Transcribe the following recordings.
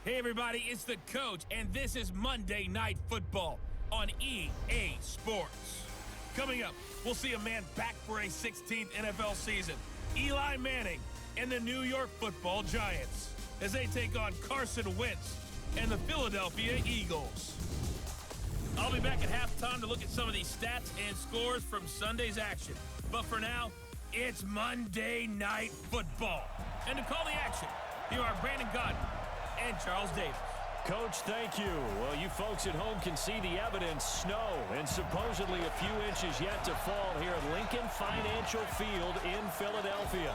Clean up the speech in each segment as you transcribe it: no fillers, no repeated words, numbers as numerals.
Hey everybody, it's the coach, and this is Monday Night Football on EA Sports. Coming up, we'll see a man back for a 16th NFL season, Eli Manning and the New York Football Giants, as they take on Carson Wentz and the Philadelphia Eagles. I'll be back at halftime to look at some of these stats and scores from Sunday's action. But for now, it's Monday Night Football. And to call the action, here are Brandon Godden and Charles Davis. Coach, thank you. Well, you folks at home can see the evidence. Snow and supposedly a few inches yet to fall here at Lincoln Financial Field in Philadelphia.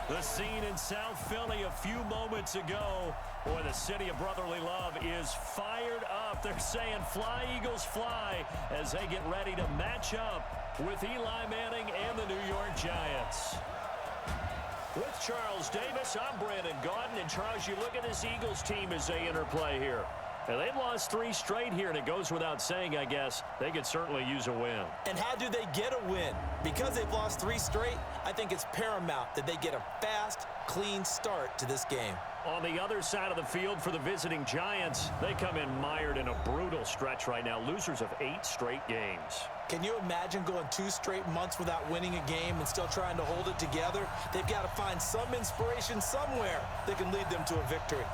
The scene in South Philly a few moments ago. Boy, the city of brotherly love is fired up. They're saying, "Fly, Eagles, fly," as they get ready to match up with Eli Manning and the New York Giants. With Charles Davis, I'm Brandon Godden. And Charles, you look at this Eagles team as they interplay here. Now, they've lost 3 straight here, and it goes without saying, I guess, they could certainly use a win. And how do they get a win? Because they've lost 3 straight, I think it's paramount that they get a fast, clean start to this game. On the other side of the field for the visiting Giants, they come in mired in a brutal stretch right now, losers of 8 straight games. Can you imagine going 2 straight months without winning a game and still trying to hold it together? They've got to find some inspiration somewhere that can lead them to a victory.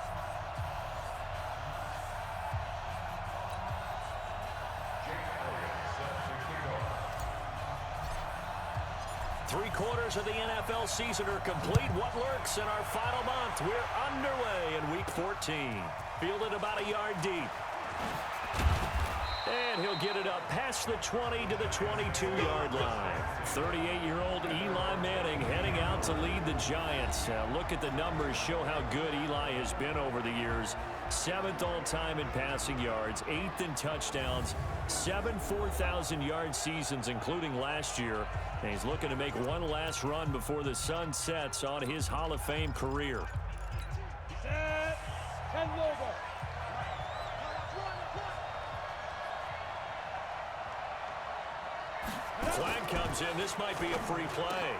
Three-quarters of the NFL season are complete. What lurks in our final month? We're underway in Week 14. Fielded about a yard deep. And he'll get it up past the 20 to the 22-yard line. 38-year-old Eli Manning heading out to lead the Giants. Look at the numbers, show how good Eli has been over the years. 7th all-time in passing yards, 8th in touchdowns, 7 4,000-yard seasons, including last year. And he's looking to make one last run before the sun sets on his Hall of Fame career. Set, and logo. Flag comes in. This might be a free play.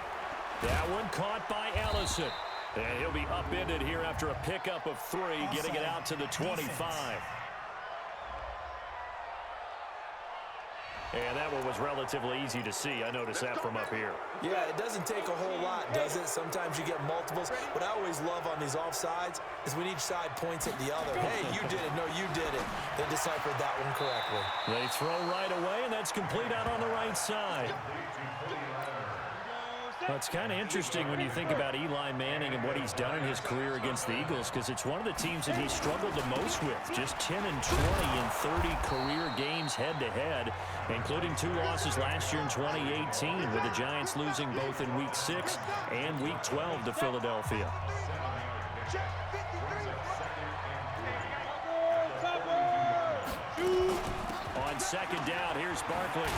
That one caught by Ellison. And he'll be upended here after a pickup of 3, getting it out to the 25. And that one was relatively easy to see. I noticed that from up here. Yeah, it doesn't take a whole lot, does it? Sometimes you get multiples. What I always love on these offsides is when each side points at the other. Hey, you did it. No, you did it. They deciphered that one correctly. They throw right away, and that's complete out on the right side. Well, it's kind of interesting when you think about Eli Manning and what he's done in his career against the Eagles, because it's one of the teams that he struggled the most with. Just 10 and 20 in 30 career games head-to-head, including 2 losses last year in 2018, with the Giants losing both in Week 6 and Week 12 to Philadelphia. On second down, here's Barkley.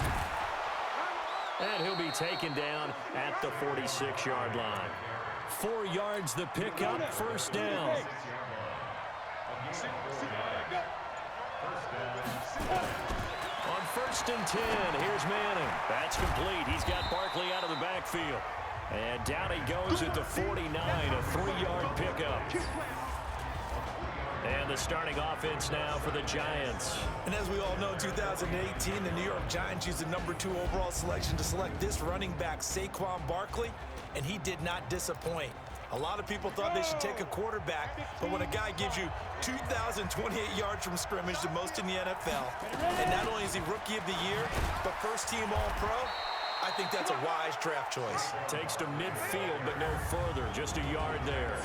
And he'll be taken down at the 46-yard line. 4 yards the pickup, first down. On 1st and 10, here's Manning. That's complete. He's got Barkley out of the backfield. And down he goes at the 49, a 3-yard pickup. And the starting offense now for the Giants. And as we all know, 2018, the New York Giants used the number 2 overall selection to select this running back, Saquon Barkley, and he did not disappoint. A lot of people thought they should take a quarterback, but when a guy gives you 2,028 yards from scrimmage, the most in the NFL, and not only is he Rookie of the Year, but first-team All-Pro, I think that's a wise draft choice. Takes to midfield, but no further. Just a yard there.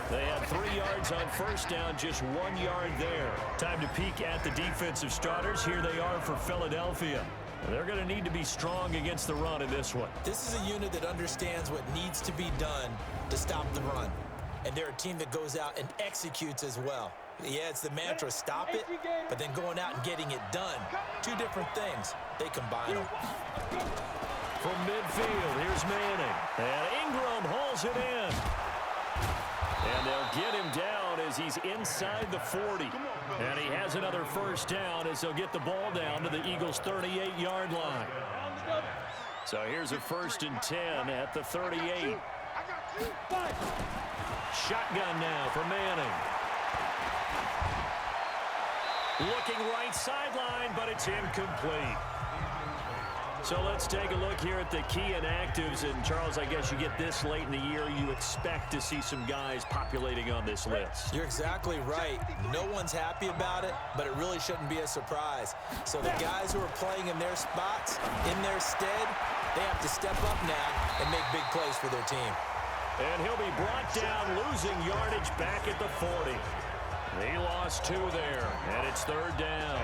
They had 3 yards on first down, just 1 yard there. Time to peek at the defensive starters. Here they are for Philadelphia. They're going to need to be strong against the run in this one. This is a unit that understands what needs to be done to stop the run. And they're a team that goes out and executes as well. Yeah, it's the mantra, stop it, but then going out and getting it done. 2 different things. They combine them. From midfield, here's Manning. And Ingram hauls it in. And they'll get him down as he's inside the 40. And he has another first down as they'll get the ball down to the Eagles' 38-yard line. So here's a 1st and 10 at the 38. Shotgun now for Manning. Looking right sideline, but it's incomplete. So let's take a look here at the key inactives. And, Charles, I guess you get this late in the year, you expect to see some guys populating on this list. You're exactly right. No one's happy about it, but it really shouldn't be a surprise. So the guys who are playing in their spots, in their stead, they have to step up now and make big plays for their team. And he'll be brought down, losing yardage back at the 40. He lost 2 there, and it's 3rd down.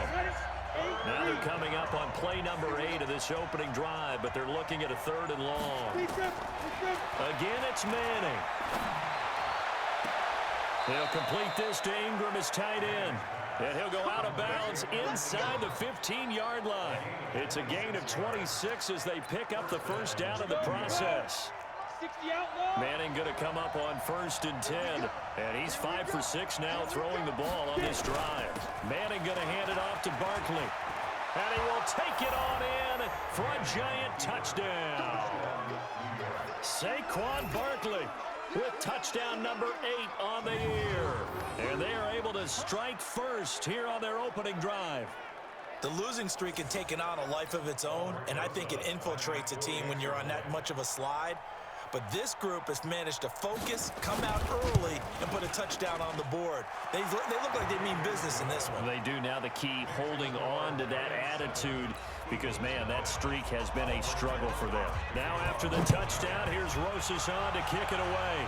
Now they're coming up on play number 8 of this opening drive, but they're looking at a 3rd and long. Again, it's Manning. He'll complete this to Ingram, his tight end. And he'll go out of bounds inside the 15-yard line. It's a gain of 26 as they pick up the first down in the process. Manning going to come up on 1st and 10. And he's 5 for 6 now throwing the ball on this drive. Manning going to hand it off to Barkley. And he will take it on in for a giant touchdown. Saquon Barkley with touchdown number 8 on the year. And they are able to strike first here on their opening drive. The losing streak had taken on a life of its own, and I think it infiltrates a team when you're on that much of a slide. But this group has managed to focus, come out early, and put a touchdown on the board. They look like they mean business in this one. They do. Now the key, holding on to that attitude, because, man, that streak has been a struggle for them. Now after the touchdown, here's Rosas on to kick it away.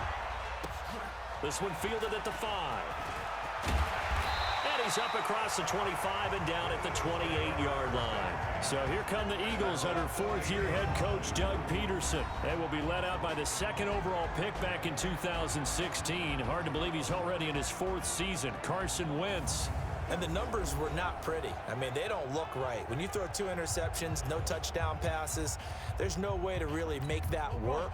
This one fielded at the 5. And he's up across the 25 and down at the 28-yard line. So here come the Eagles under 4th-year head coach Doug Peterson. They will be led out by the 2nd overall pick back in 2016. Hard to believe he's already in his 4th season. Carson Wentz. And the numbers were not pretty. I mean, they don't look right. When you throw 2 interceptions, no touchdown passes, there's no way to really make that work.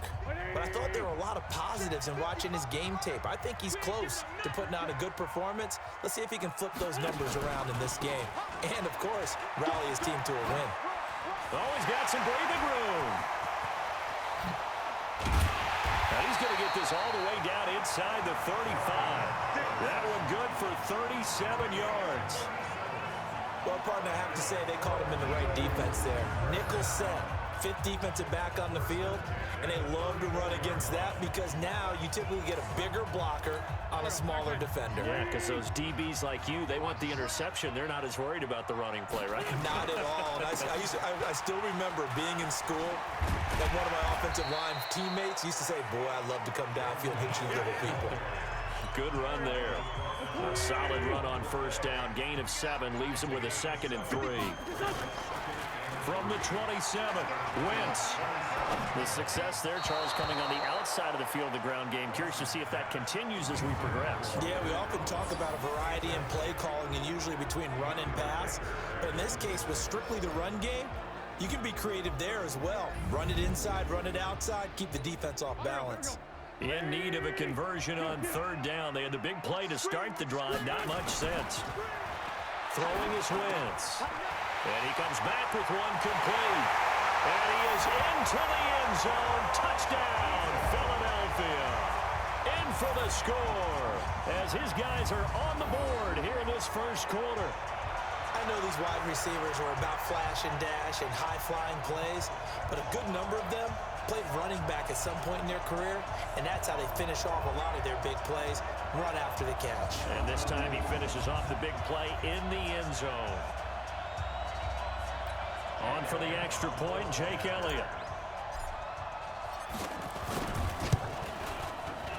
But I thought there were a lot of positives in watching his game tape. I think he's close to putting out a good performance. Let's see if he can flip those numbers around in this game. And, of course, rally his team to a win. Oh, he's got some breathing room. Now he's going to get this all the way down inside the 35. That one good for 37 yards. Well, partner, I have to say they caught him in the right defense there. Nickel set, 5th defensive back on the field, and they love to run against that because now you typically get a bigger blocker on a smaller defender. Yeah, because those DBs like you, they want the interception. They're not as worried about the running play, right? Not at all. And I still remember being in school, and one of my offensive line teammates used to say, boy, I love to come downfield and hit you little people. Good run there. A solid run on 1st down. Gain of 7 leaves him with a 2nd and 3. From the 27, Wentz. The success there, Charles, coming on the outside of the field, the ground game. Curious to see if that continues as we progress. Yeah, we often talk about a variety in play calling and usually between run and pass. But in this case, with strictly the run game, you can be creative there as well. Run it inside, run it outside, keep the defense off balance. In need of a conversion on 3rd down. They had the big play to start the drive. Not much sense. Throwing is Wentz. And he comes back with one complete. And he is into the end zone. Touchdown, Philadelphia. In for the score as his guys are on the board here in this 1st quarter. I know these wide receivers are about flash and dash and high-flying plays, but a good number of them played running back at some point in their career, and that's how they finish off a lot of their big plays, run after the catch. And this time he finishes off the big play in the end zone. On for the extra point, Jake Elliott.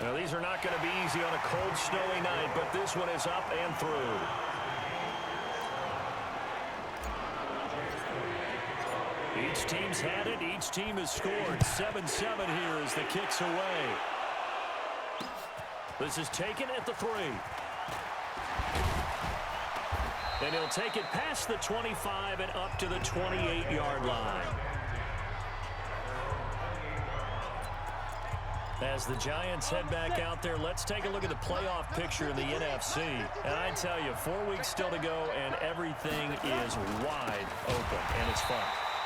Now, these are not going to be easy on a cold, snowy night, but this one is up and through. Each team's had it. Each team has scored. 7-7 here as the kick's away. This is taken at the 3. And he'll take it past the 25 and up to the 28-yard line. As the Giants head back out there, let's take a look at the playoff picture in the NFC. And I tell you, 4 weeks still to go, and everything is wide open, and it's fun.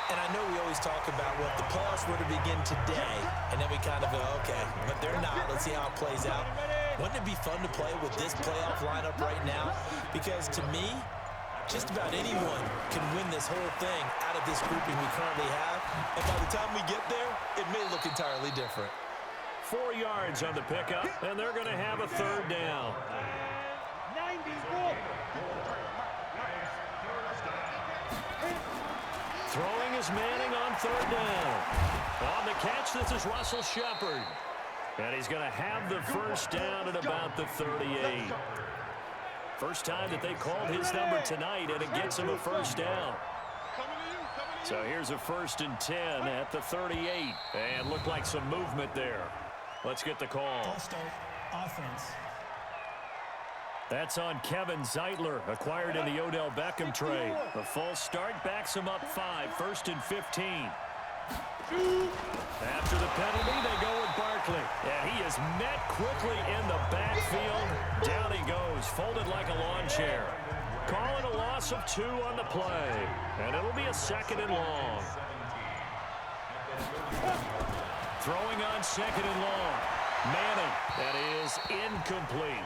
And I know we always talk about, well, if the playoffs were to begin today, and then we kind of go, okay, but they're not. Let's see how it plays out. Wouldn't it be fun to play with this playoff lineup right now? Because to me, Just about anyone can win this whole thing out of this grouping we currently have. And by the time we get there, it may look entirely different. 4 yards on the pickup, and they're going to have a third down. 94. Throwing is Manning on third down. On the catch, this is Russell Shepard. And he's going to have the first down at about the 38. First time that they called his number tonight, and it gets him a first down. So here's a 1st and 10 at the 38. And looked like some movement there. Let's get the call. Offense. That's on Kevin Zeitler, acquired in the Odell Beckham trade. The false start backs him up 5, 1st and 15. After the penalty, they go with Barkley. And he is met quickly in the backfield. Down he goes, folded like a lawn chair. Calling a loss of 2 on the play. And it'll be a 2nd and long. Throwing on 2nd and long. Manning, that is incomplete.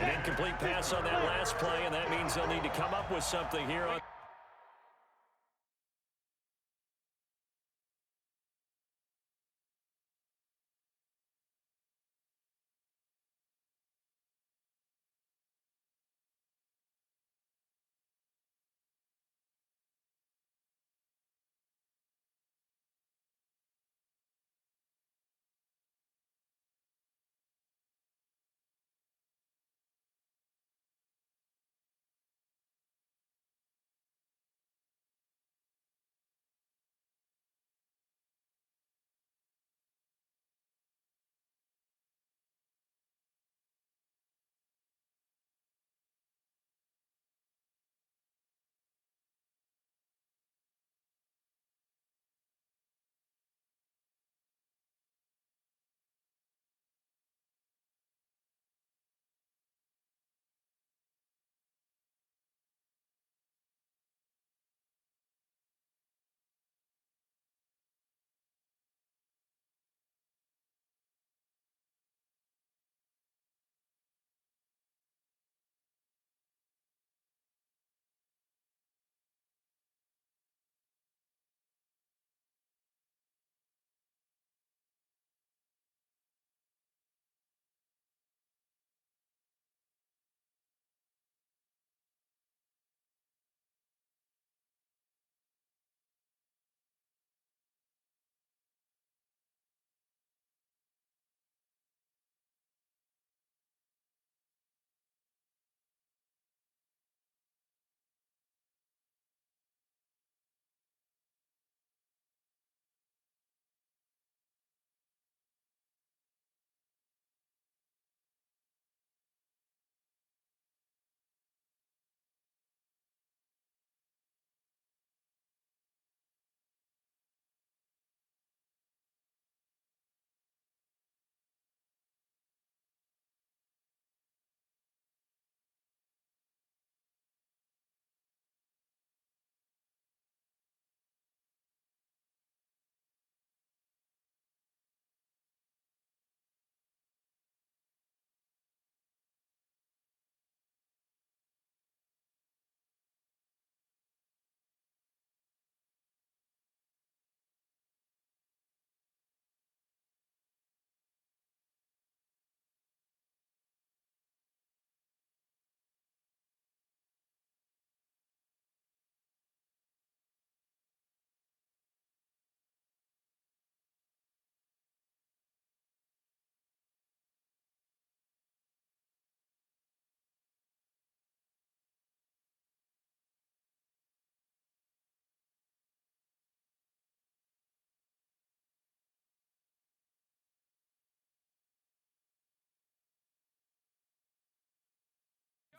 An incomplete pass on that last play, and that means they'll need to come up with something here on.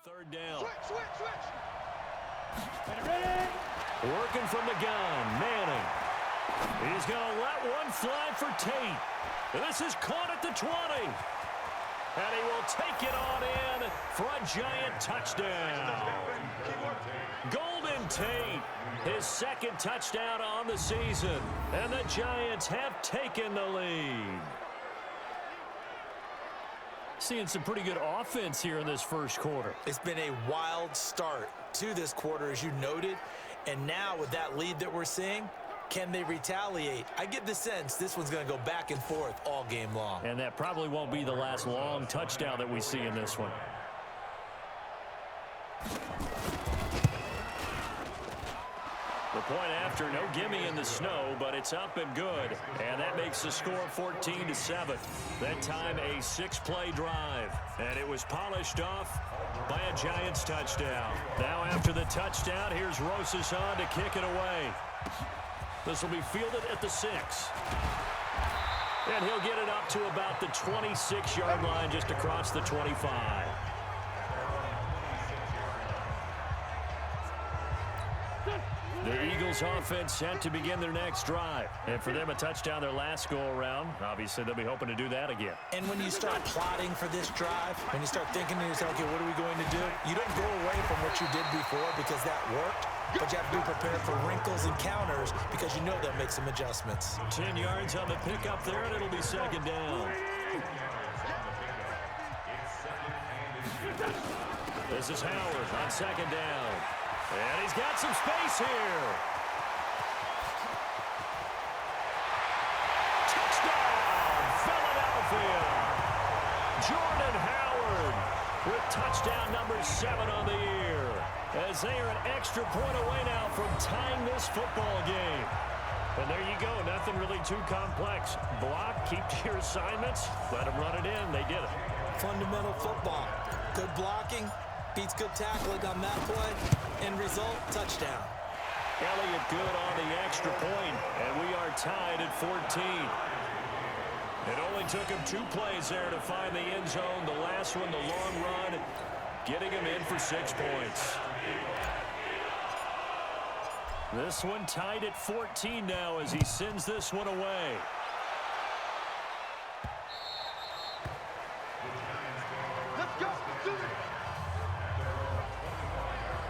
Third down. Switch. Working from the gun, Manning. He's going to let one fly for Tate. And this is caught at the 20. And he will take it on in for a giant touchdown. Golden Tate, his 2nd touchdown on the season. And the Giants have taken the lead. seeing some pretty good offense here in this first quarter. It's been a wild start to this quarter, as you noted. And now with that lead that we're seeing, can they retaliate? I get the sense this one's going to go back and forth all game long. And that probably won't be the last long touchdown that we see in this one. The point after, no gimme in the snow, but it's up and good. And that makes the score 14-7. That time a 6-play drive. And it was polished off by a Giants touchdown. Now after the touchdown, here's Rosas on to kick it away. This will be fielded at the 6. And he'll get it up to about the 26-yard line, just across the 25. The Eagles offense set to begin their next drive. And for them, a touchdown their last go-around. Obviously, they'll be hoping to do that again. And when you start plotting for this drive, when you start thinking to yourself, okay, what are we going to do? You don't go away from what you did before because that worked, but you have to be prepared for wrinkles and counters because you know they'll make some adjustments. 10 yards on the pickup there, and it'll be second down. This is Howard on second down. And he's got some space here. Touchdown, Philadelphia. Jordan Howard with touchdown number 7 on the year. As they are an extra point away now from tying this football game. And there you go, nothing really too complex. Block, keep to your assignments, let them run it in. They did it. Fundamental football. Good blocking. Beats good tackling on that play. End result, touchdown. Elliott good on the extra point, and we are tied at 14. It only took him 2 plays there to find the end zone. The last one, the long run, getting him in for 6 points. This one tied at 14 now as he sends this one away.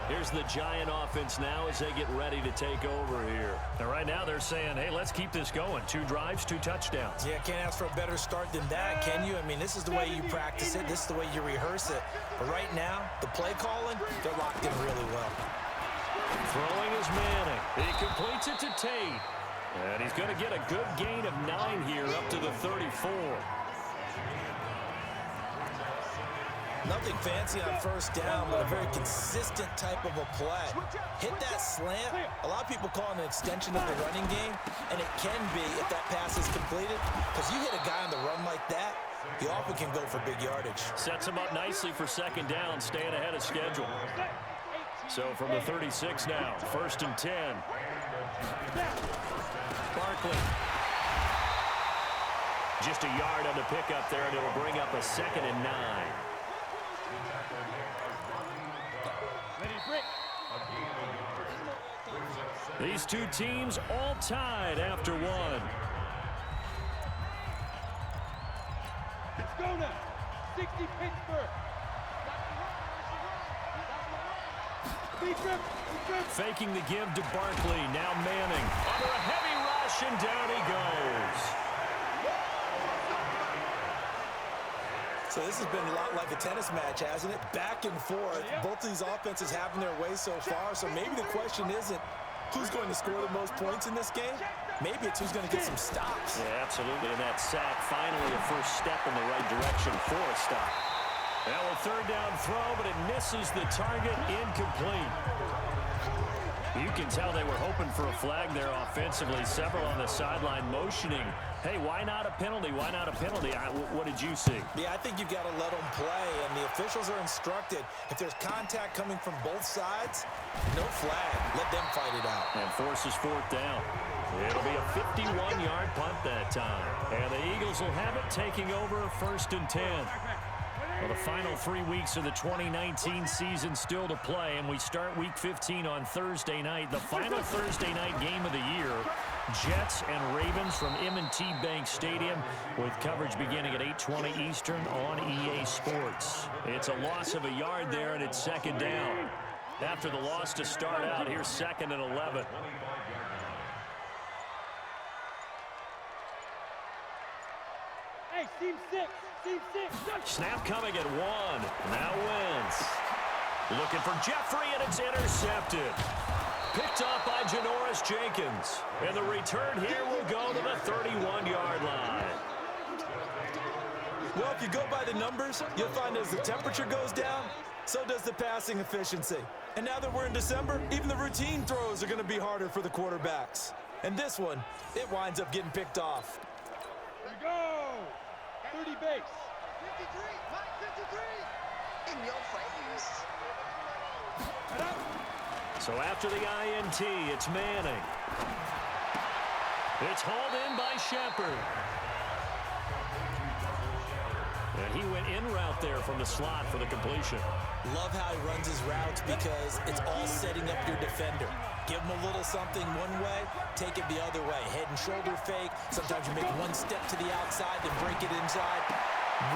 Here's the Giant offense now as they get ready to take over here. And right now they're saying, hey, let's keep this going. 2 drives, 2 touchdowns. Yeah, can't ask for a better start than that, can you? I mean, this is the way you practice it. This is the way you rehearse it. But right now, the play calling, they're locked in really well. Throwing is Manning. He completes it to Tate. And he's going to get a good gain of 9 here up to the 34. Nothing fancy on first down, but a very consistent type of a play. Hit that slant. A lot of people call it an extension of the running game, and it can be if that pass is completed, because you hit a guy on the run like that, he often can go for big yardage. Sets him up nicely for second down, staying ahead of schedule. So from the 36 now, 1st and 10. Barkley. Just a yard on the pickup there, and it'll bring up a 2nd and 9. These 2 teams all tied after 1. Let's go now. 60 Pittsburgh. Faking the give to Barkley. Now Manning. Under a heavy rush, and down he goes. So this has been a lot like a tennis match, hasn't it? Back and forth. Both of these offenses having their way so far. So maybe the question isn't who's going to score the most points in this game. Maybe it's who's going to get some stops. Yeah, absolutely. And that sack, finally a first step in the right direction for a stop. Now a 3rd down throw, but it misses the target, incomplete. You can tell they were hoping for a flag there offensively. Several on the sideline motioning. Hey, why not a penalty? Why not a penalty? What did you see? Yeah, I think you've got to let them play, and the officials are instructed. If there's contact coming from both sides, no flag. Let them fight it out. And forces 4th down. It'll be a 51-yard punt that time. And the Eagles will have it, taking over 1st and 10. Well, the final 3 weeks of the 2019 season still to play, and we start Week 15 on Thursday night. The final Thursday night game of the year, Jets and Ravens from M&T Bank Stadium, with coverage beginning at 8:20 Eastern on EA Sports. It's a loss of a yard there, and it's 2nd down. After the loss to start out, here's 2nd and 11. Hey, Team 6. Team 6. Snap coming at 1. Now Wentz. Looking for Jeffrey, and it's intercepted. Picked off by Janoris Jenkins. And the return here will go to the 31-yard line. Well, if you go by the numbers, you'll find as the temperature goes down, so does the passing efficiency. And now that we're in December, even the routine throws are going to be harder for the quarterbacks. And this one, it winds up getting picked off. Here we go. 30 base. 53, Mike 53. In your face. So after the INT, it's Manning. It's hauled in by Shepard. And he went in route there from the slot for the completion. Love how he runs his routes because it's all setting up your defender. Give him a little something one way, take it the other way. Head and shoulder fake. Sometimes you make one step to the outside, then break it inside.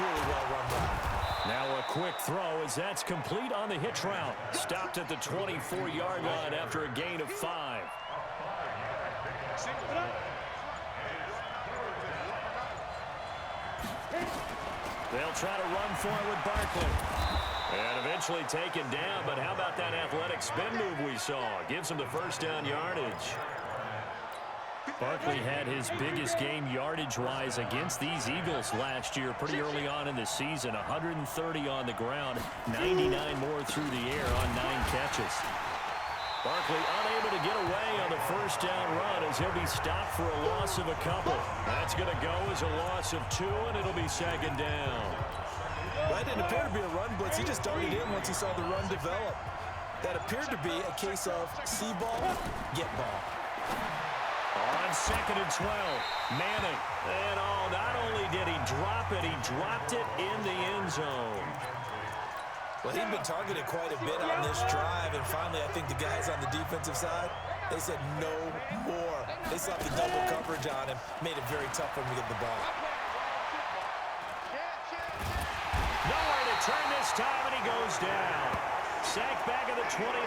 Really well run route. Now a quick throw as that's complete on the hitch route. Stopped at the 24-yard line after a gain of 5. They'll try to run for it with Barkley. And eventually taken down, but how about that athletic spin move we saw? Gives him the first down yardage. Barkley had his biggest game yardage-wise against these Eagles last year pretty early on in the season. 130 on the ground, 99 more through the air on 9 catches. Barkley unable to get away on the first down run as he'll be stopped for a loss of a couple. That's going to go as a loss of 2, and it'll be second down. Well, that didn't appear to be a run blitz. He just darted in once he saw the run develop. That appeared to be a case of see ball, get ball. On second and 12, Manning. And not only did he drop it, he dropped it in the end zone. Well, he'd been targeted quite a bit on this drive, and finally I think the guys on the defensive side, they said no more. They slapped the double coverage on him, made it very tough for him to get the ball. Nowhere to turn this time, and he goes down. Sacked back at the 29.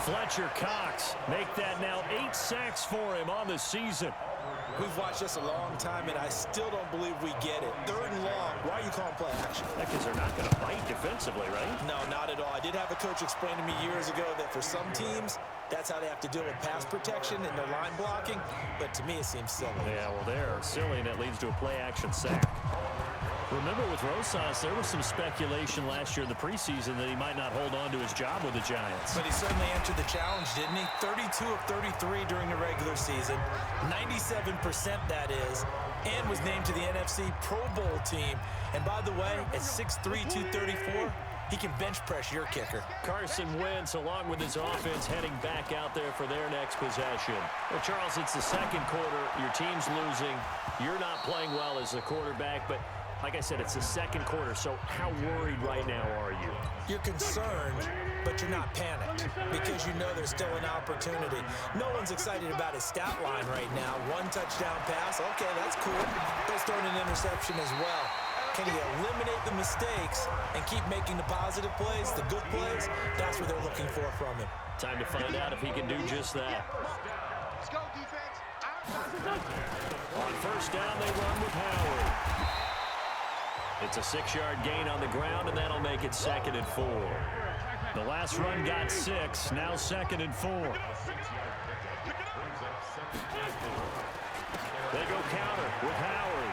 Fletcher Cox make that now 8 sacks for him on the season. We've watched this a long time, and I still don't believe we get it. 3rd and long. Why are you calling play action? Because they're not going to fight defensively, right? No, not at all. I did have a coach explain to me years ago that for some teams, that's how they have to deal with pass protection and their line blocking. But to me, it seems silly. Yeah, well, they're silly, and it leads to a play-action sack. Remember with Rosas, there was some speculation last year in the preseason that he might not hold on to his job with the Giants. But he certainly answered the challenge, didn't he? 32 of 33 during the regular season, 97% that is, and was named to the NFC Pro Bowl team. And by the way, at 6'3", 234, he can bench press your kicker. Carson Wentz, along with his offense, heading back out there for their next possession. Well, Charles, it's the second quarter. Your team's losing. You're not playing well as the quarterback, but like I said, it's the second quarter, so how worried right now are you? You're concerned, but you're not panicked because you know there's still an opportunity. No one's excited about his stat line right now. 1 touchdown pass, okay, that's cool. But he's throwing an interception as well. Can he eliminate the mistakes and keep making the positive plays, the good plays? That's what they're looking for from him. Time to find out if he can do just that. Let's go, defense. On first down, they run with Howard. It's a 6-yard gain on the ground, and that'll make it 2nd and 4. The last run got 6, now 2nd and 4. They go counter with Howard.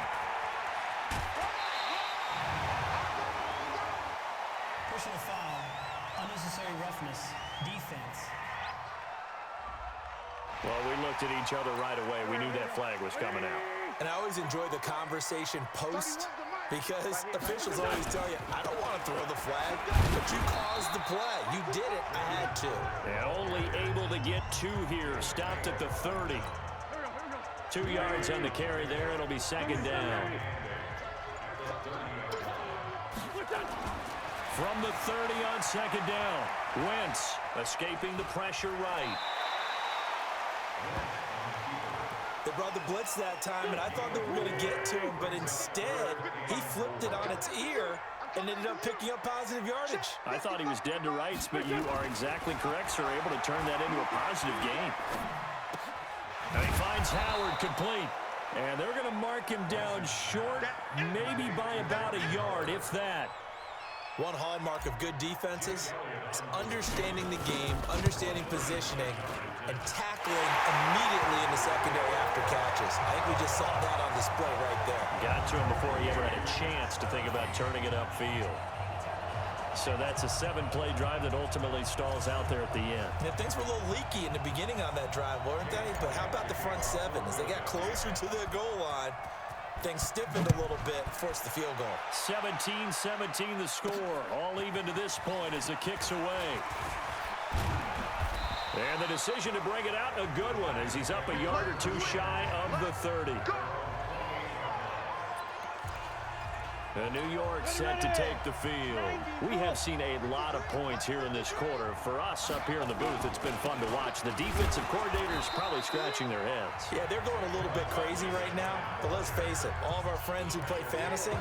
Personal foul, unnecessary roughness, defense. Well, we looked at each other right away. We knew that flag was coming out. And I always enjoy the conversation post because officials always tell you, I don't want to throw the flag, but you caused the play. You did it. I had to. And only able to get 2 here. Stopped at the 30. 2 yards on the carry there. It'll be 2nd down. From the 30 on 2nd down. Wentz escaping the pressure right. They brought the blitz that time, and I thought they were going to get to him, but instead, he flipped it on its ear and ended up picking up positive yardage. I thought he was dead to rights, but you are exactly correct, sir. Able to turn that into a positive gain. And he finds Howard complete. And they're going to mark him down short, maybe by about a yard, if that. One hallmark of good defenses is understanding the game, understanding positioning, and tackling immediately in the secondary after catches. I think we just saw that on display right there. Got to him before he ever had a chance to think about turning it upfield. So that's a 7-play drive that ultimately stalls out there at the end. And things were a little leaky in the beginning on that drive, weren't they? But how about the front seven? As they got closer to the goal line, things stiffened a little bit, forced the field goal. 17-17 the score. All even to this point as the kick's away. And the decision to bring it out, a good one, as he's up a yard or two shy of the 30. And New York set to take the field. We have seen a lot of points here in this quarter. For us up here in the booth, it's been fun to watch. The defensive coordinators probably scratching their heads. Yeah, they're going a little bit crazy right now. But let's face it, all of our friends who play fantasy,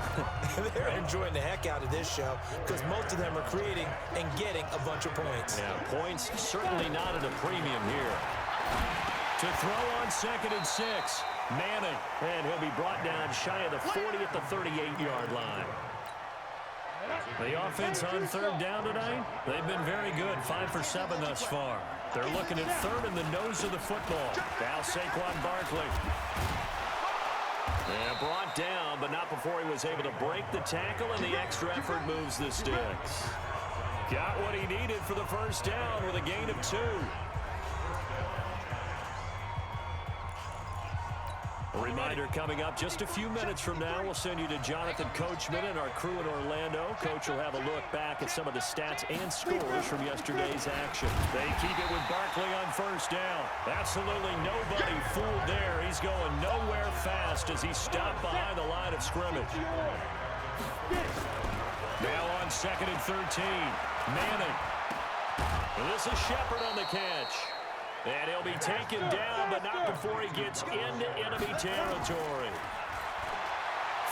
they're enjoying the heck out of this show because most of them are creating and getting a bunch of points. Yeah, points certainly not at a premium here. To throw on 2nd and 6. Manning, and he'll be brought down shy of the 40 at the 38-yard line. The offense on 3rd down tonight, they've been very good, 5 for 7 thus far. They're looking at 3rd in the nose of the football. Now Saquon Barkley. And brought down, but not before he was able to break the tackle, and the extra effort moves the sticks. Got what he needed for the first down with a gain of 2. A reminder coming up just a few minutes from now, we'll send you to Jonathan Coachman and our crew in Orlando. Coach will have a look back at some of the stats and scores from yesterday's action. They keep it with Barkley on 1st down. Absolutely nobody fooled there. He's going nowhere fast as he stopped behind the line of scrimmage. Now on 2nd and 13. Manning. This is Shepard on the catch. And he'll be taken down, but not before he gets into enemy territory.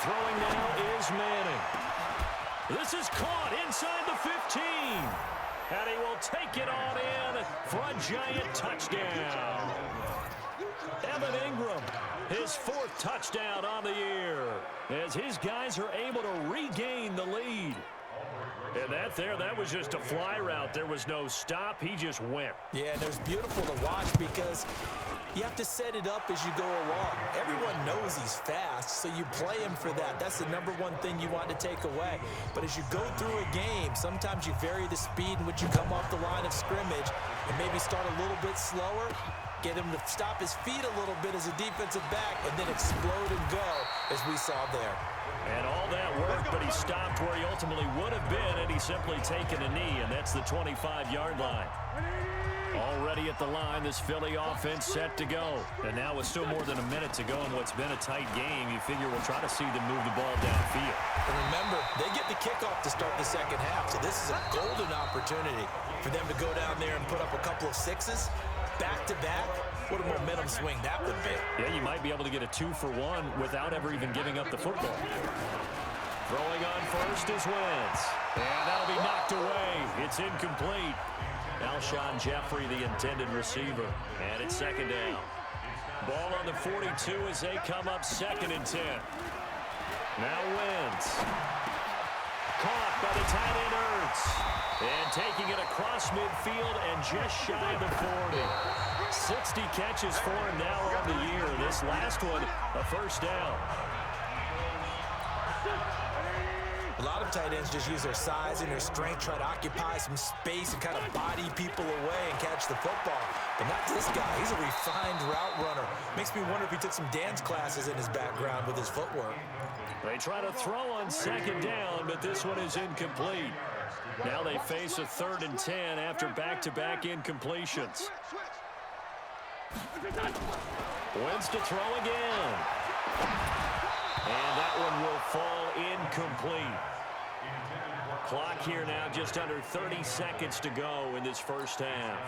Throwing now is Manning. This is caught inside the 15. And he will take it on in for a giant touchdown. Evan Ingram, his 4th touchdown on the year, as his guys are able to regain the lead. And that was just a fly route. There was no stop. He just went. Yeah, and it was beautiful to watch because you have to set it up as you go along. Everyone knows he's fast, so you play him for that. That's the #1 thing you want to take away. But as you go through a game, sometimes you vary the speed in which you come off the line of scrimmage and maybe start a little bit slower, get him to stop his feet a little bit as a defensive back, and then explode and go as we saw there. And all that worked, but he stopped where he ultimately would have been, and he's simply taken a knee, and that's the 25-yard line. Already at the line, this Philly offense set to go. And now with still more than a minute to go in what's been a tight game, you figure we'll try to see them move the ball downfield. And remember, they get the kickoff to start the second half, so this is a golden opportunity for them to go down there and put up a couple of 6s back-to-back. What a momentum swing that would be. Yeah, you might be able to get a 2-for-1 without ever even giving up the football. Throwing on 1st is Wentz. And that'll be knocked away. It's incomplete. Alshon Jeffrey, the intended receiver. And it's 2nd down. Ball on the 42 as they come up 2nd and 10. Now Wentz. Caught by the tight end Ertz. And taking it across midfield and just shy of the 40. 60 catches for him now on the year. This last one, a 1st down. A lot of tight ends just use their size and their strength, try to occupy some space and kind of body people away and catch the football. But not this guy. He's a refined route runner. Makes me wonder if he took some dance classes in his background with his footwork. They try to throw on 2nd down, but this one is incomplete. Now they face a 3rd and 10 after back-to-back incompletions. Wentz to throw again. And that one will fall incomplete. Clock here now just under 30 seconds to go in this first half.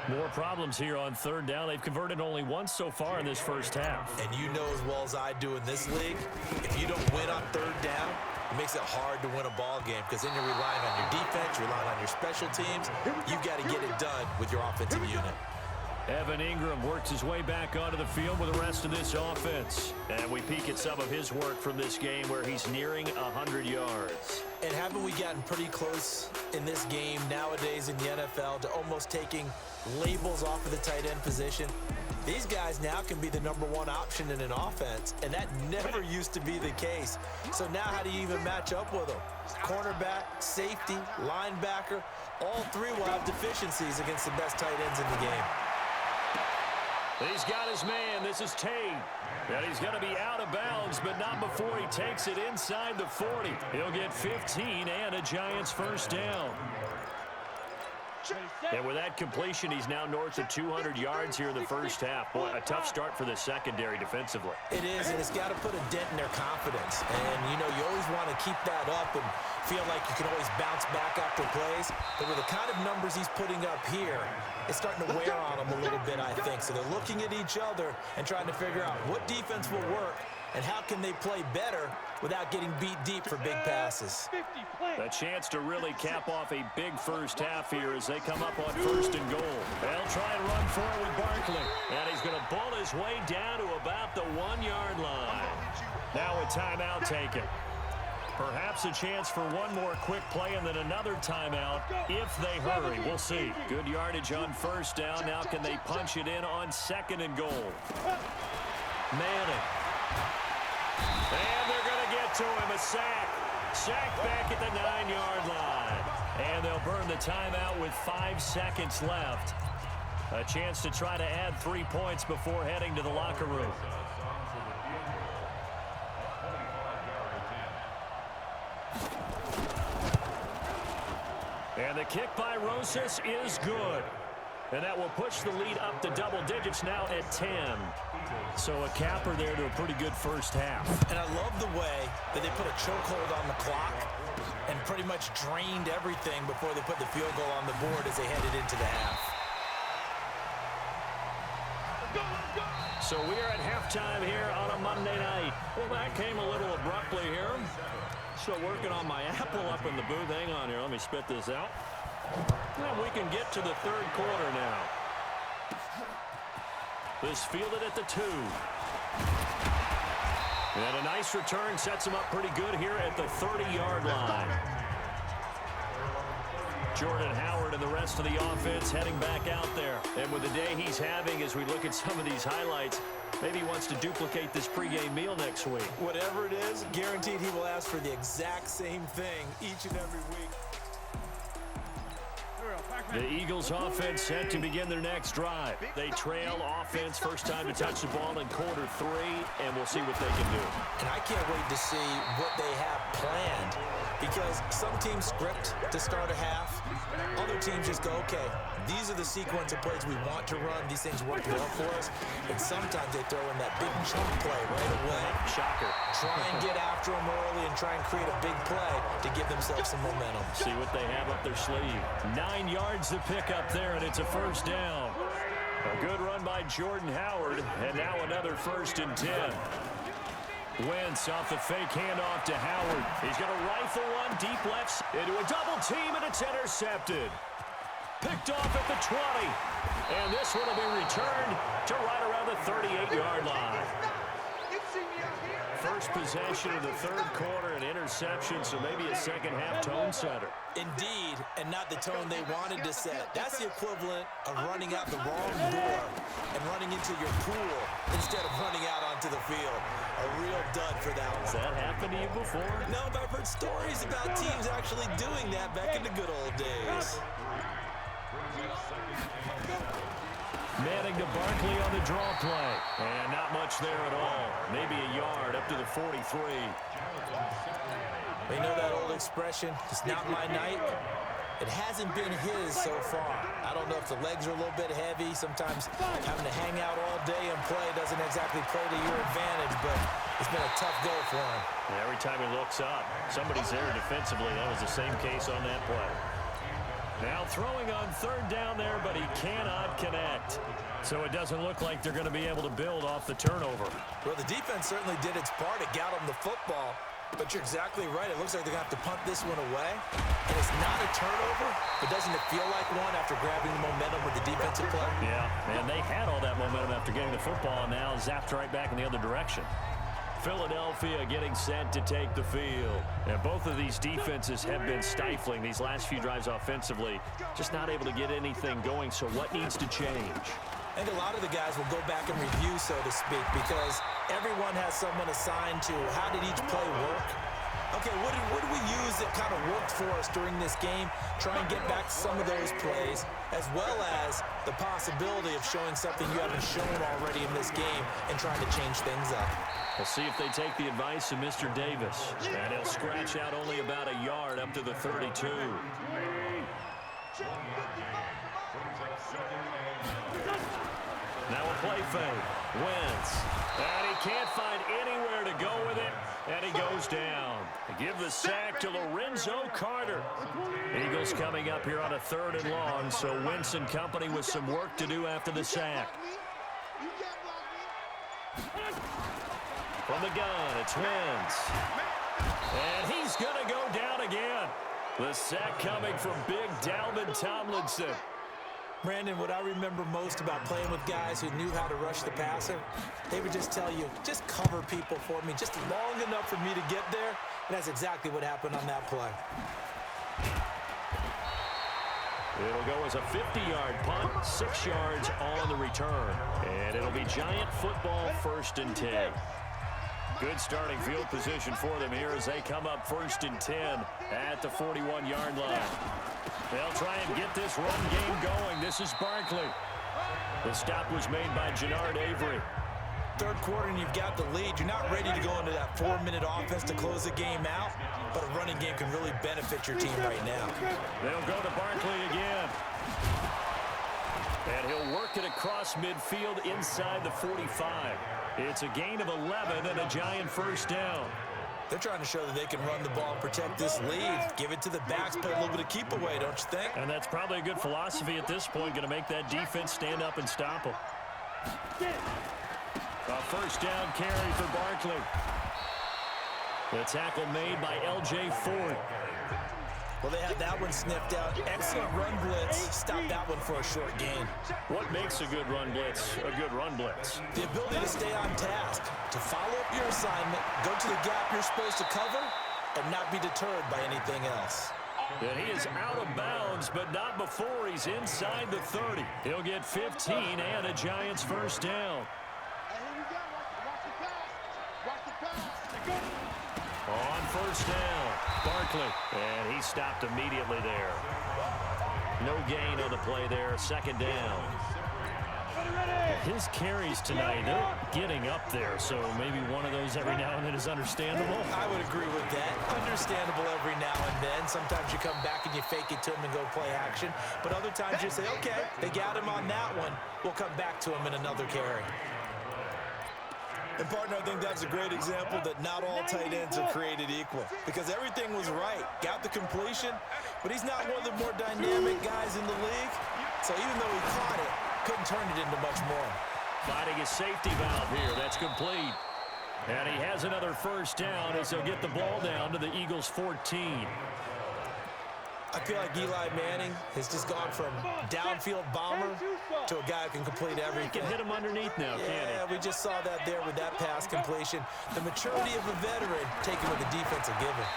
More problems here on 3rd down. They've converted only once so far in this first half. And you know as well as I do in this league, if you don't win on 3rd down, it makes it hard to win a ball game because then you're relying on your defense, you're relying on your special teams. You've got to get it done with your offensive unit. Evan Ingram works his way back onto the field with the rest of this offense. And we peek at some of his work from this game where he's nearing 100 yards. And haven't we gotten pretty close in this game nowadays in the NFL to almost taking labels off of the tight end position? These guys now can be the #1 option in an offense, and that never used to be the case. So now how do you even match up with them? Cornerback, safety, linebacker, all three will have deficiencies against the best tight ends in the game. He's got his man. This is Tate. And he's going to be out of bounds, but not before he takes it inside the 40. He'll get 15 and a Giants first down. And with that completion, he's now north of 200 yards here in the first half. Boy, a tough start for the secondary defensively. It is, and it's got to put a dent in their confidence. And, you know, you always want to keep that up and feel like you can always bounce back after plays. But with the kind of numbers he's putting up here, it's starting to wear on them a little bit, I think. So they're looking at each other and trying to figure out what defense will work and how can they play better without getting beat deep for big passes. A chance to really cap off a big first half here as they come up on 1st and goal. They'll try and run for it with Barkley. And he's going to ball his way down to about the 1-yard line. Now a timeout taken. Perhaps a chance for one more quick play and then another timeout if they hurry. We'll see. Good yardage on 1st down. Now can they punch it in on 2nd and goal? Madden. And they're going to get to him. A sack. Sack back at the 9-yard line. And they'll burn the timeout with 5 seconds left. A chance to try to add 3 points before heading to the locker room. And the kick by Rosas is good. And that will push the lead up to double digits now at 10. So a capper there to a pretty good first half. And I love the way that they put a chokehold on the clock and pretty much drained everything before they put the field goal on the board as they headed into the half. So we are at halftime here on a Monday night. Well, that came a little abruptly here. Still working on my apple up in the booth. Hang on here. Let me spit this out. And we can get to the 3rd quarter now. This fielded at the 2. And a nice return sets him up pretty good here at the 30-yard line. Jordan Howard and the rest of the offense heading back out there. And with the day he's having, as we look at some of these highlights, maybe he wants to duplicate this pregame meal next week. Whatever it is, guaranteed he will ask for the exact same thing each and every week. The Eagles offense set to begin their next drive. They trail offense, first time to touch the ball in quarter 3, and we'll see what they can do. And I can't wait to see what they have planned, because some teams script to start a half. Other teams just go, okay, these are the sequence of plays we want to run. These things work well for us. And sometimes they throw in that big chunk play right away. Shocker. Try and get after them early and try and create a big play to give themselves some momentum. See what they have up their sleeve. 9 yards to pick up there, and it's a first down. A good run by Jordan Howard, and now another 1st and 10. Wentz off the fake handoff to Howard. He's going to rifle one deep left into a double team, and it's intercepted. Picked off at the 20. And this one will be returned to right around the 38-yard line. First possession of the 3rd quarter, an interception, so maybe a second-half tone setter. Indeed, and not the tone they wanted to set. That's the equivalent of running out the wrong door and running into your pool instead of running out onto the field. A real dud for that one. Has that happened to you before? No, but I've heard stories about teams actually doing that back in the good old days. Manning to Barkley on the draw play. And not much there at all. Maybe a yard up to the 43. You know that old expression, it's not my night? It hasn't been his so far. I don't know if the legs are a little bit heavy. Sometimes having to hang out all day and play doesn't exactly play to your advantage, but it's been a tough go for him. And every time he looks up, somebody's there defensively. That was the same case on that play. Now throwing on 3rd down there, but he cannot connect. So it doesn't look like they're going to be able to build off the turnover. Well, the defense certainly did its part. It got him the football. But you're exactly right. It looks like they're going to have to punt this one away. And it's not a turnover, but doesn't it feel like one after grabbing the momentum with the defensive play? Yeah, man, they had all that momentum after getting the football, and now zapped right back in the other direction. Philadelphia getting set to take the field. And both of these defenses have been stifling these last few drives offensively. Just not able to get anything going, so what needs to change? I think a lot of the guys will go back and review, so to speak, because everyone has someone assigned to how did each play work. Okay, what did we use that kind of worked for us during this game? Try and get back to some of those plays, as well as the possibility of showing something you haven't shown already in this game and trying to change things up. We'll see if they take the advice of Mr. Davis. And he'll scratch out only about a yard up to the 32. Now a play fake. Wentz. And he can't find anywhere to go with it. And he goes down. They give the sack to Lorenzo Carter. Eagles coming up here on a 3rd and long, so Wentz and company with some work to do after the sack. From the gun, it's Wentz. And he's going to go down again. The sack coming from big Dalvin Tomlinson. Brandon, what I remember most about playing with guys who knew how to rush the passer, they would just tell you, just cover people for me, just long enough for me to get there. And that's exactly what happened on that play. It'll go as a 50-yard punt, 6 yards on the return. And it'll be Giant football, 1st and 10. Good starting field position for them here as they come up 1st and 10 at the 41-yard line. They'll try and get this run game going. This is Barkley. The stop was made by Jannard Avery. 3rd quarter and you've got the lead. You're not ready to go into that 4-minute offense to close the game out, but a running game can really benefit your team right now. They'll go to Barkley again. And he'll work it across midfield inside the 45. It's a gain of 11 and a Giant 1st down. They're trying to show that they can run the ball and protect this lead. Give it to the backs, play a little bit of keep away, don't you think? And that's probably a good philosophy at this point, going to make that defense stand up and stop them. A 1st down carry for Barkley. The tackle made by L.J. Ford. Well, they had that one sniffed out. Excellent run blitz. Stop that one for a short gain. What makes a good run blitz a good run blitz? The ability to stay on task, to follow up your assignment, go to the gap you're supposed to cover, and not be deterred by anything else. And he is out of bounds, but not before he's inside the 30. He'll get 15 and a Giants 1st down. On 1st down, Barkley, and he stopped immediately there. No gain on the play there, 2nd down. His carries tonight, they're getting up there, so maybe one of those every now and then is understandable. I would agree with that. Understandable every now and then. Sometimes you come back and you fake it to him and go play action, but other times you say, okay, they got him on that one. We'll come back to him in another carry. And partner, I think that's a great example that not all tight ends are created equal, because everything was right. Got the completion, but he's not one of the more dynamic guys in the league. So even though he caught it, couldn't turn it into much more. Finding a safety valve here. That's complete. And he has another 1st down as he'll get the ball down to the Eagles 14. I feel like Eli Manning has just gone from downfield bomber to a guy who can complete everything. He can hit him underneath now, can't he? Yeah, we just saw that there with that pass completion. The maturity of a veteran taken with the defensive given.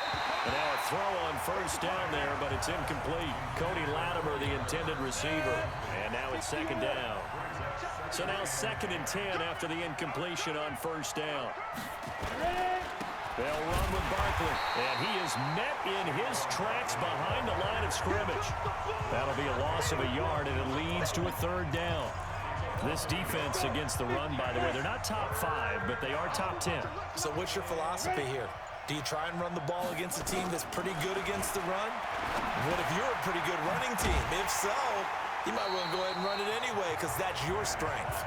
And now a throw on 1st down there, but it's incomplete. Cody Latimer, the intended receiver. And now it's 2nd down. So now 2nd and 10 after the incompletion on 1st down. They'll run with Barkley, and he is met in his tracks behind the line of scrimmage. That'll be a loss of a yard, and it leads to a 3rd down. This defense against the run, by the way, they're not top 5, but they are top 10. So what's your philosophy here? Do you try and run the ball against a team that's pretty good against the run? What if you're a pretty good running team? If so, you might want to go ahead and run it anyway, because that's your strength.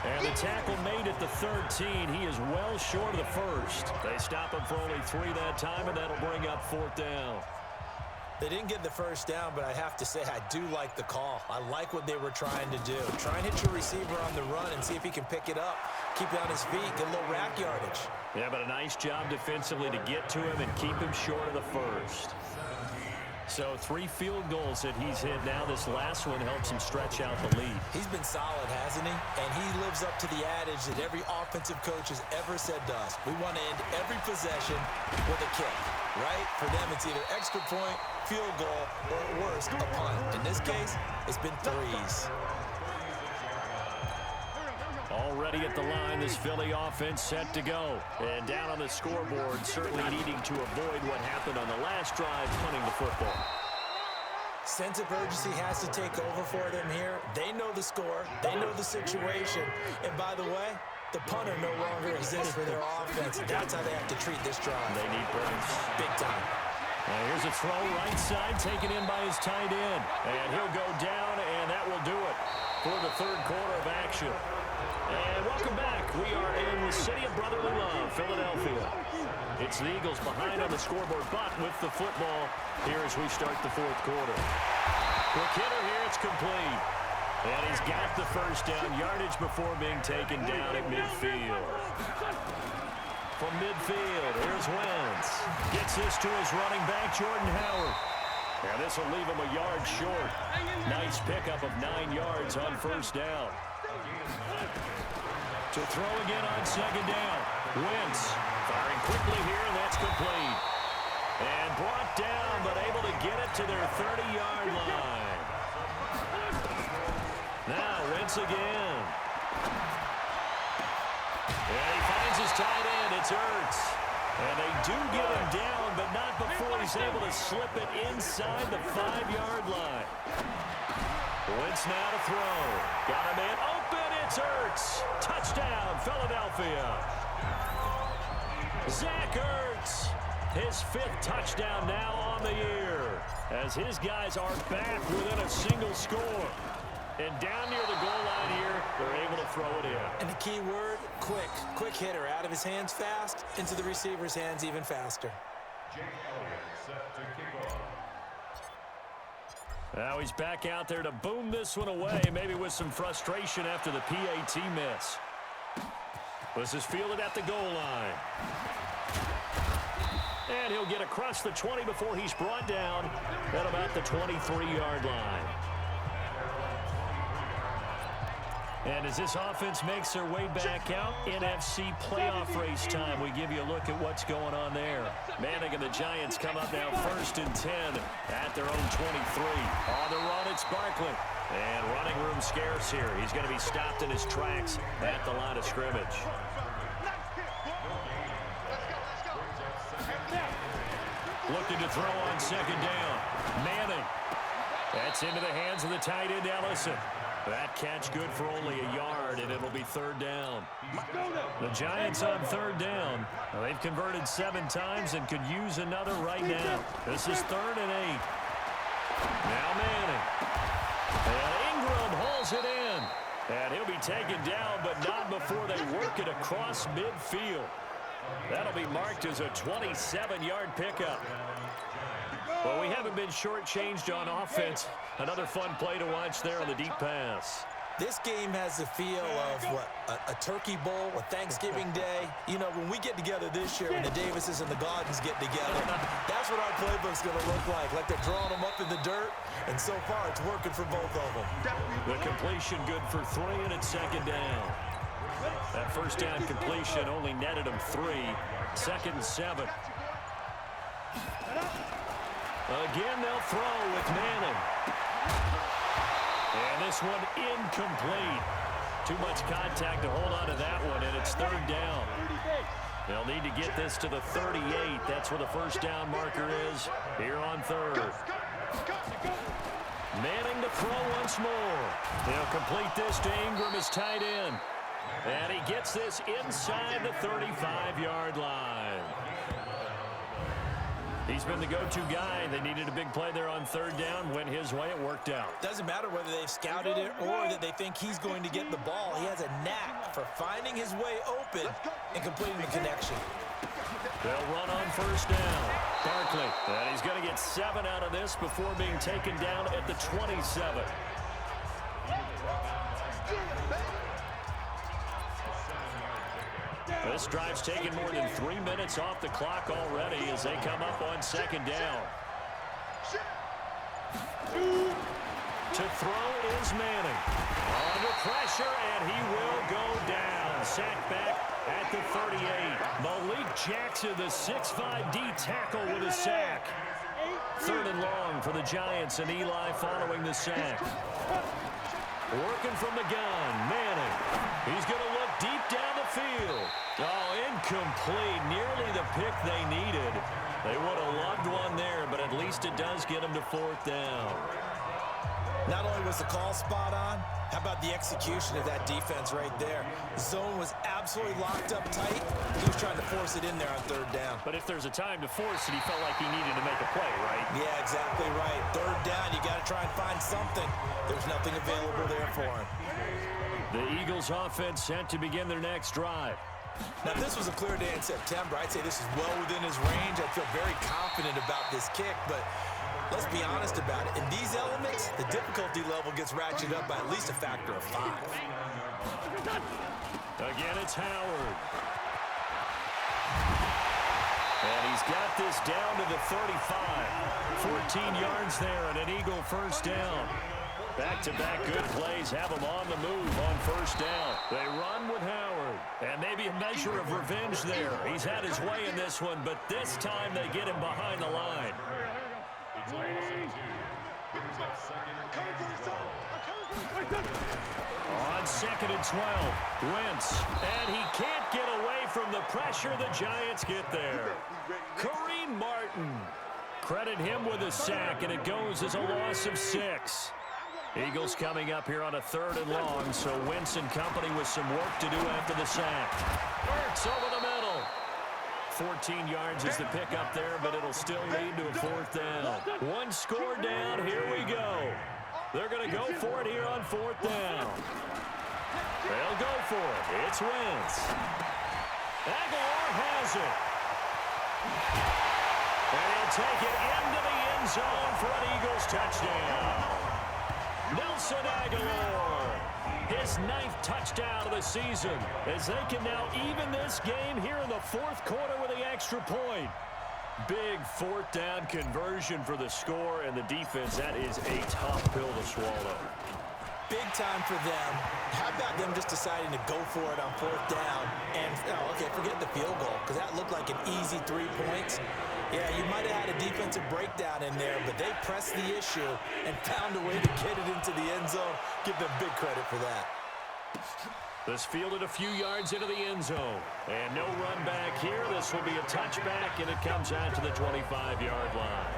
And the tackle made at the 13. He is well short of the 1st. They stop him for only 3 that time, and that'll bring up 4th down. They didn't get the first down, but I have to say I do like the call. I like what they were trying to do. Try and hit your receiver on the run and see if he can pick it up, keep it on his feet, get a little rack yardage. Yeah, but a nice job defensively to get to him and keep him short of the first. So 3 field goals that he's hit now. This last one helps him stretch out the lead. He's been solid, hasn't he? And he lives up to the adage that every offensive coach has ever said to us. We want to end every possession with a kick, right? For them, it's either extra point, field goal, or at worst, a punt. In this case, it's been 3s. Already at the line, this Philly offense set to go. And down on the scoreboard, certainly needing to avoid what happened on the last drive, punting the football. Sense of urgency has to take over for them here. They know the score. They know the situation. And by the way, the punter no longer exists for their offense. That's how they have to treat this drive. They need points. Big time. Now here's a throw right side, taken in by his tight end. And he'll go down, and that will do it for the third quarter of action. And welcome back. We are in the city of brotherly love, Philadelphia. It's the Eagles behind on the scoreboard, but with the football here as we start the fourth quarter. Quick hitter here, it's complete. And he's got the first down, yardage before being taken down at midfield. From midfield, here's Wentz. Gets this to his running back, Jordan Howard. And this will leave him a yard short. Nice pickup of 9 yards on first down. To throw again on second down. Wentz firing quickly here, and that's complete. And brought down, but able to get it to their 30-yard line. Now Wentz again. And he finds his tight end. It's Ertz. And they do get him down, but not before he's able to slip it inside the 5-yard line. Wentz now to throw. Got him in. Open. It's Ertz. Touchdown, Philadelphia. Zach Ertz. His 5th touchdown now on the year. As his guys are back within a single score. And down near the goal line here, they're able to throw it in. And the key word, quick. Quick hitter. Out of his hands fast, into the receiver's hands even faster. Now he's back out there to boom this one away, maybe with some frustration after the PAT miss. This is fielded at the goal line. And he'll get across the 20 before he's brought down at about the 23-yard line. And as this offense makes their way back out, NFC playoff race time. We give you a look at what's going on there. Manning and the Giants come up now 1st and 10 at their own 23. On the run, it's Barkley. And running room scarce here. He's going to be stopped in his tracks at the line of scrimmage. Looking to throw on second down. Manning. That's into the hands of the tight end, Ellison. That catch good for only a yard, and it'll be 3rd down. The Giants on 3rd down. Well, they've converted 7 times and could use another right now. This is 3rd and 8. Now Manning. And Ingram hauls it in. And he'll be taken down, but not before they work it across midfield. That'll be marked as a 27-yard pickup. Well, we haven't been shortchanged on offense. Another fun play to watch there on the deep pass. This game has the feel of, what, a turkey bowl, a Thanksgiving day. You know, when we get together this year, when the Davises and the Gaudens get together, that's what our playbook's going to look like they're drawing them up in the dirt, and so far it's working for both of them. The completion good for 3, and it's 2nd down. That first down completion only netted him 3. 2nd and 7. Again, they'll throw with Manning. And this one incomplete. Too much contact to hold on to that one, and it's 3rd down. They'll need to get this to the 38. That's where the first down marker is here on 3rd. Manning to throw once more. They'll complete this to Ingram as tight end. And he gets this inside the 35-yard line. He's been the go-to guy. They needed a big play there on 3rd down. Went his way. It worked out. Doesn't matter whether they've scouted it or that they think he's going to get the ball. He has a knack for finding his way open and completing the connection. They'll run on first down. Barkley, and he's going to get 7 out of this before being taken down at the 27. This drive's taken more than 3 minutes off the clock already as they come up on second down. To throw is Manning. Under pressure, and he will go down. Sacked back at the 38. Malik Jackson, the 6'5" D tackle with a sack. 3rd and long for the Giants, and Eli following the sack. Working from the gun, Manning. He's going to look deep down the field. Oh, incomplete. Nearly the pick they needed. They would have loved one there, but at least it does get them to 4th down. Not only was the call spot on, how about the execution of that defense right there? The zone was absolutely locked up tight. He was trying to force it in there on 3rd down. But if there's a time to force it, he felt like he needed to make a play, right? Yeah, exactly right. 3rd down, you got to try and find something. There's nothing available there for him. The Eagles offense set to begin their next drive. Now, if this was a clear day in September, I'd say this is well within his range. I feel very confident about this kick, but let's be honest about it. In these elements, the difficulty level gets ratcheted up by at least a factor of 5. Again, it's Howard. And he's got this down to the 35. 14 yards there and an Eagle 1st down. Back-to-back good plays have him on the move on 1st down. They run with Howard. And maybe a measure of revenge there. He's had his way in this one, but this time they get him behind the line. On 2nd and 12, Wentz, and he can't get away from the pressure the Giants get there. Kareem Martin, credit him with a sack, and it goes as a loss of 6. Eagles coming up here on a 3rd and long, so Wentz and company with some work to do after the sack. Works over the middle. 14 yards is the pickup there, but it'll still lead to a 4th down. 1 score down, here we go. They're going to go for it here on 4th down. They'll go for it. It's Wentz. Aguilar has it. And he'll take it into the end zone for an Eagles touchdown. Nelson Aguilar, his 9th touchdown of the season, as they can now even this game here in the 4th quarter with the extra point. Big 4th down conversion for the score, and the defense, that is a tough pill to swallow. Big time for them. How about them just deciding to go for it on 4th down? And, okay, forget the field goal, because that looked like an easy 3 points. Yeah, you might have had a defensive breakdown in there, but they pressed the issue and found a way to get it into the end zone. Give them big credit for that. This fielded a few yards into the end zone. And no run back here. This will be a touchback, and it comes out to the 25-yard line.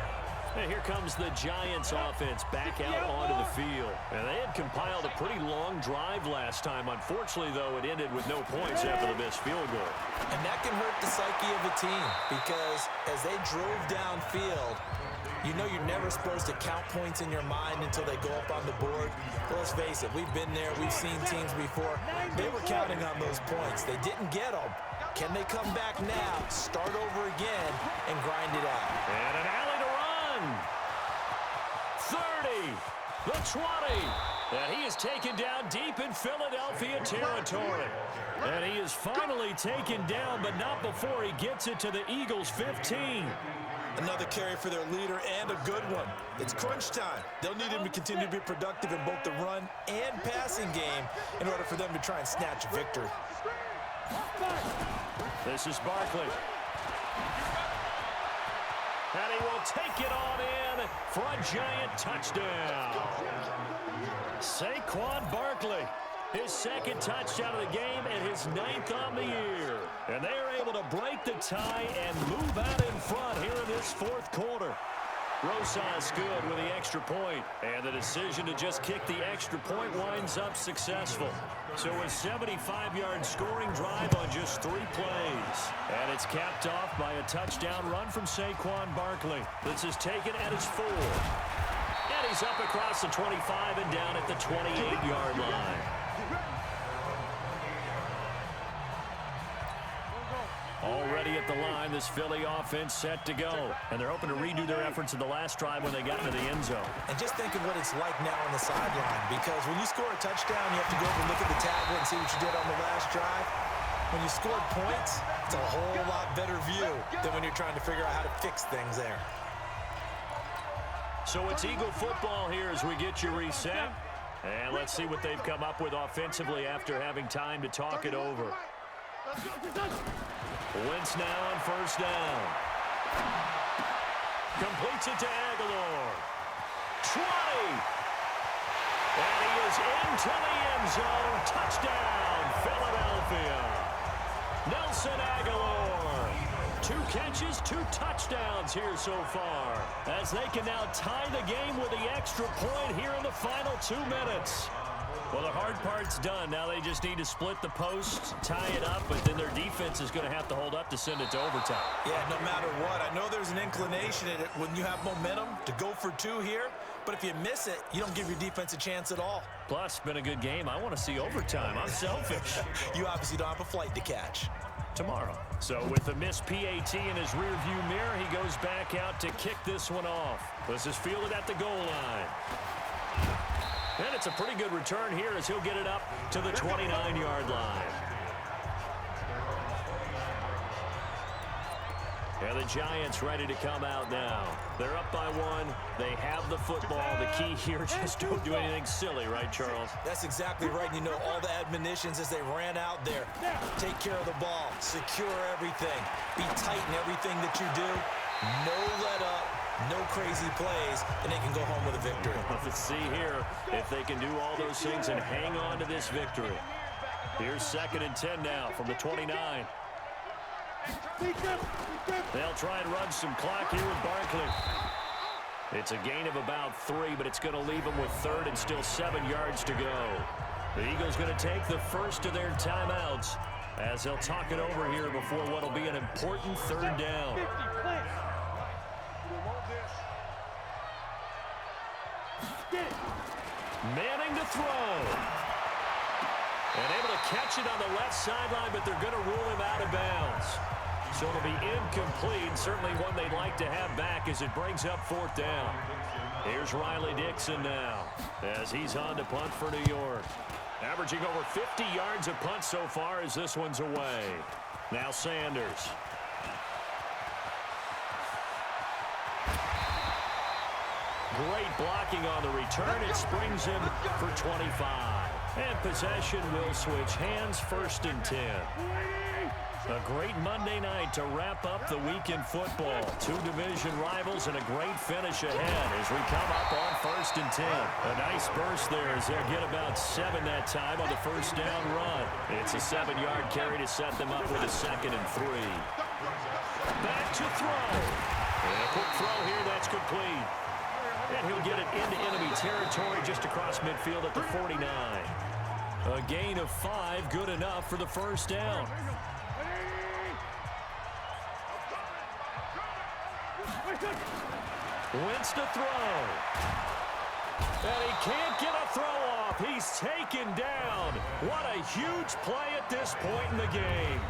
And here comes the Giants offense back out onto the field. And they had compiled a pretty long drive last time. Unfortunately, though, it ended with no points after the missed field goal. And that can hurt the psyche of a team, because as they drove downfield, you know you're never supposed to count points in your mind until they go up on the board. But let's face it, we've been there. We've seen teams before. They were counting on those points. They didn't get them. Can they come back now, start over again, and grind it out? And an alley to run. 30, the 20. And he is taken down deep in Philadelphia territory. And he is finally taken down, but not before he gets it to the Eagles' 15. Another carry for their leader, and a good one. It's crunch time. They'll need him to continue to be productive in both the run and passing game in order for them to try and snatch a victory. This is Barkley. And he will take it on in for a Giant touchdown. Saquon Barkley, his 2nd touchdown of the game and his 9th on the year. And they are able to break the tie and move out in front here in this 4th quarter. Rosas good with the extra point, and the decision to just kick the extra point winds up successful. So a 75-yard scoring drive on just 3 plays. And it's capped off by a touchdown run from Saquon Barkley. This is taken at his 4. And he's up across the 25 and down at the 28-yard line. Already ready at the line. This Philly offense set to go. And they're hoping to redo their efforts in the last drive when they got into the end zone. And just think of what it's like now on the sideline, because when you score a touchdown, you have to go over and look at the tablet and see what you did on the last drive. When you scored points, it's a whole lot better view than when you're trying to figure out how to fix things there. So it's Eagle football here as we get you reset. And let's see what they've come up with offensively after having time to talk it over. Wentz now on first down. Completes it to Aguilar. 20. And he is into the end zone. Touchdown, Philadelphia. Nelson Aguilar. 2 catches, 2 touchdowns here so far, as they can now tie the game with the extra point here in the final 2 minutes. Well, the hard part's done. Now they just need to split the posts, tie it up, but then their defense is going to have to hold up to send it to overtime. Yeah, no matter what. I know there's an inclination in it when you have momentum to go for 2 here, but if you miss it, you don't give your defense a chance at all. Plus, been a good game. I want to see overtime. I'm selfish. You obviously don't have a flight to catch. Tomorrow. So with the missed PAT in his rearview mirror, he goes back out to kick this one off. This is fielded at the goal line. And it's a pretty good return here as he'll get it up to the 29-yard line. And the Giants ready to come out now. They're up by 1. They have the football. The key here, just don't do anything silly, right, Charles? That's exactly right. You know, all the admonitions as they ran out there. Take care of the ball. Secure everything. Be tight in everything that you do. No let up. No crazy plays. And they can go home with a victory. Let's see here if they can do all those things and hang on to this victory. Here's 2nd and 10 now from the 29. They'll try and run some clock here with Barkley. It's a gain of about 3, but it's going to leave them with 3rd and still 7 yards to go. The Eagles going to take the first of their timeouts as they'll talk it over here before what will be an important 3rd down. Manning to throw. And able to catch it on the left sideline, but they're going to rule him out of bounds. So it'll be incomplete, certainly one they'd like to have back as it brings up 4th down. Here's Riley Dixon now as he's on to punt for New York. Averaging over 50 yards a punt so far as this one's away. Now Sanders. Great blocking on the return. It springs him for 25. And possession will switch hands, 1st and 10. A great Monday night to wrap up the week in football. 2 division rivals and a great finish ahead as we come up on 1st and 10. A nice burst there as they'll get about 7 that time on the 1st down run. It's a 7-yard carry to set them up with a 2nd and 3. Back to throw. And a quick throw here, that's complete. And he'll get it into enemy territory just across midfield at the 49. A gain of 5, good enough for the 1st down. Wentz to throw. And he can't get a throw off. He's taken down. What a huge play at this point in the game.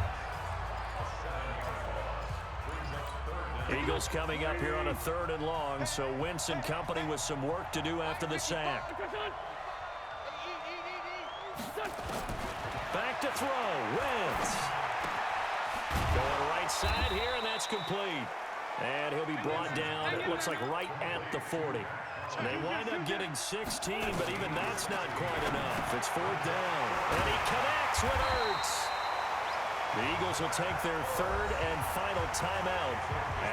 Eagles coming up here on a 3rd and long, so Wentz and company with some work to do after the sack. Back to throw. Wentz. Going right side here, and that's complete. And he'll be brought down, it looks like right at the 40. They wind up getting 16, but even that's not quite enough. It's 4th down. And he connects with Ertz. The Eagles will take their 3rd and final timeout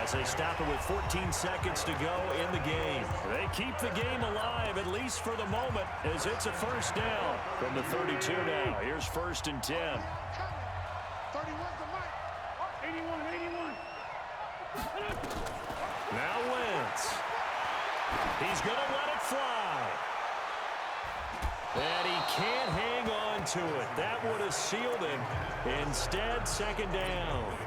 as they stop it with 14 seconds to go in the game. They keep the game alive, at least for the moment, as it's a 1st down from the 32 now. Here's 1st and 10. 31's the mic. 81. Now Wentz. He's going to let it fly. And he can't hang on to it. That would have sealed him. Instead, 2nd down.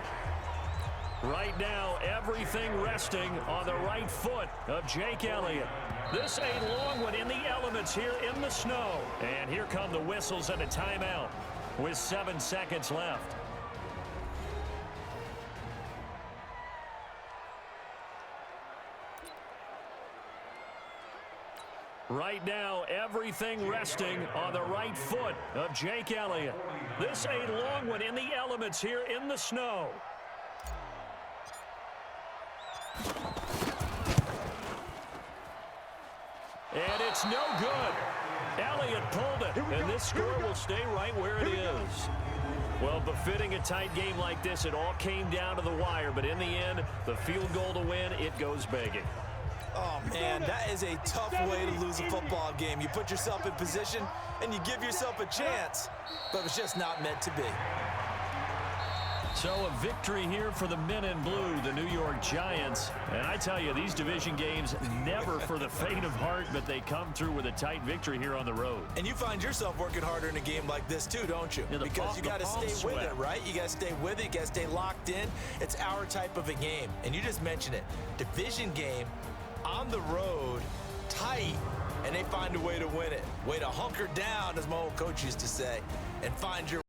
Right now, everything resting on the right foot of Jake Elliott. This a long one in the elements here in the snow. And here come the whistles and a timeout with 7 seconds left. Right now, everything resting on the right foot of Jake Elliott. This a long one in the elements here in the snow. And it's no good. Elliott pulled it, and this score will stay right where it is. Well, befitting a tight game like this, it all came down to the wire, but in the end, the field goal to win, it goes begging. Oh, man, that is a tough way to lose a football game. You put yourself in position, and you give yourself a chance, but it's just not meant to be. So a victory here for the men in blue, the New York Giants. And I tell you, these division games never for the faint of heart, but they come through with a tight victory here on the road. And you find yourself working harder in a game like this too, don't you? Yeah, because you got to stay with it, right? You got to stay with it. You got to stay locked in. It's our type of a game. And you just mentioned it. Division game on the road, tight, and they find a way to win it. Way to hunker down, as my old coach used to say, and find your